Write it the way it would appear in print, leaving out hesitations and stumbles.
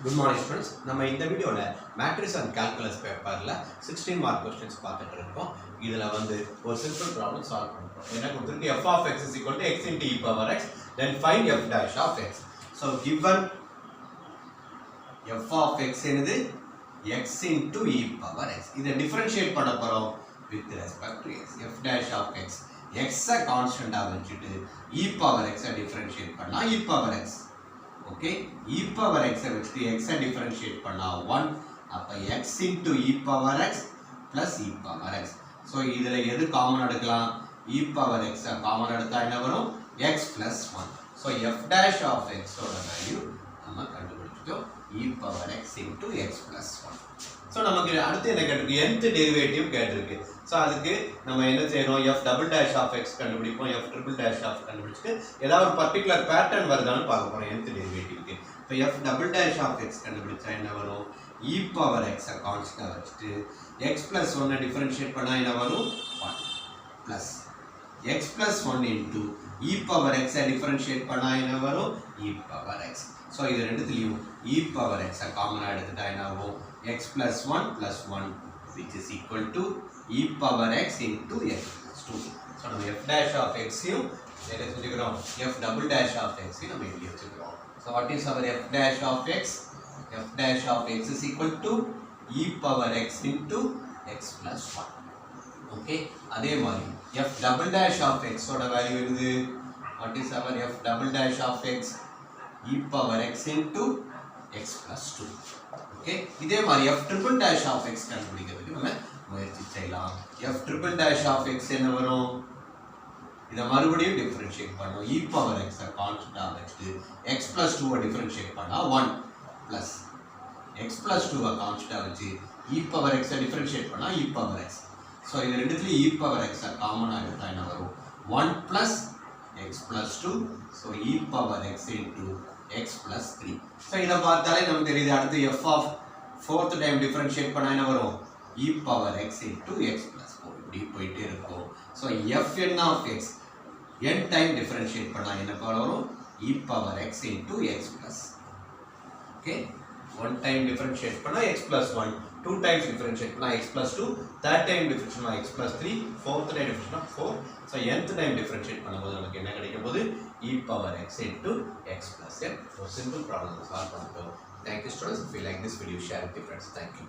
Good morning students. நம்ம இந்த வீடியோல மேட்ரிக்ஸ் அண்ட் கால்குலஸ் பேப்பர்ல 16 மார்க் क्वेश्चंस பார்த்துட்டு இருக்கோம். இதுல வந்து ஒரு சிம்பிள் ப்ராப்ளம் சால்வ் பண்றோம். என்ன கொடுத்திருக்கு f of x x into e power x then find f dash of x. So given f of x என்னது x into e power x. இத டிஃபரன்ஷியேட் பண்ண போறோம் with respect to x. f dash of x x கான்ஸ்டன்ட்டா வச்சிட்டு e power x differentiate பண்ணா e power x. Okay, e power x வச்சு x differentiate பண்ணா 1 அப்ப x into e power x plus e power x. So இதுல எது common எடுக்கலாம்? e power x common எடுத்தா என்ன வரும்? x plus 1. So f dash of x ஓட வேல்யூ நம்ம கண்டுபிடிச்சிட்டோம் e power x into x plus 1. So நமக்கு அடுத்து என்ன கேட்டிருக்கு? nth டெரிவேட்டிவ் கேட்டிருக்கு. So அதுக்கு நம்ம என்ன செய்யணும்? f double dash of x கண்டுபிடிப்போம், f triple dash of கண்டுபிடிச்சிட்டு ஏதாவது ஒரு பர்టిక్యులர் பேட்டர்ன் வருதான்னு பார்க்க போறோம் nth டெரிவேட்டிவ்க்கு. இப்போ f double dash of x கண்டுபிடிச்சா என்ன வரும்? e power x கான்ஸ்டன்ட்டா வச்சிட்டு x plus 1 டிஃபரன்ஷியேட் பண்ணா என்ன வரும்? 1 plus x plus 1 into e power x differentiate பண்ணா என்ன வரும்? e power x. So இது ரெண்டுத்துலயும் e power x காமனா எடுத்துட்டா என்ன ஆகும்? x plus 1 plus 1 which is equal to e power x into x plus 2. So நம்ம f dash of x யும் என்ன செஞ்சுக்கிறோம்? f double dash of x யும் நம்ம எழுதி வச்சுக்கிறோம். So what is our f dash of x? f dash of x is equal to e power x into x plus 1. Okay, அதே மாதிரி f double dash of x ஓட value என்னது? What is our f double dash of x? e power x into x plus 2. Okay, இதே மாதிரி f triple dash of x கண்டுபிடிக்கிறதுக்கு நம்ம முயற்சி செய்யலாம். f triple dash of x என்ன வரும்? இத மறுபடியும் டிஃபரன்ஷியேட் பண்ணோம். e power x கான்ஸ்டன்ட்டா வச்சிட்டு x plus 2 டிஃபரன்ஷியேட் பண்ணா 1 plus x plus 2 கான்ஸ்டன்ட்டா வச்சு e power x டிஃபரன்ஷியேட் பண்ணா e power x. சோ இது ரெண்டுத்துலயும் e power x காமனா எடுத்தா என்ன வரும்? 1 plus x plus 2. so e power x into x plus 3. so இத பார்த்தாலே நமக்கு தெரியுது அடுத்து f of fourth time differentiate பண்ணா என்ன வரும்? e power x into x plus 4 இப்படி போயிட்டே இருக்கும். so fn of x n time differentiate பண்ணா என்ன வரும்? e power x into x plus. okay, one time differentiate பண்ணா x plus 1, two times differentiate பண்ணா x plus 2, third time differentiate பண்ணா x plus 3, fourth time differentiate பண்ணா 4. so nth time differentiate பண்ணும்போது நமக்கு என்ன கிடைக்க போகுது? e power x into x plus n. so simple problem solve பண்ணிட்டோம். Thank you students. If you like this video, share with your friends. Thank you.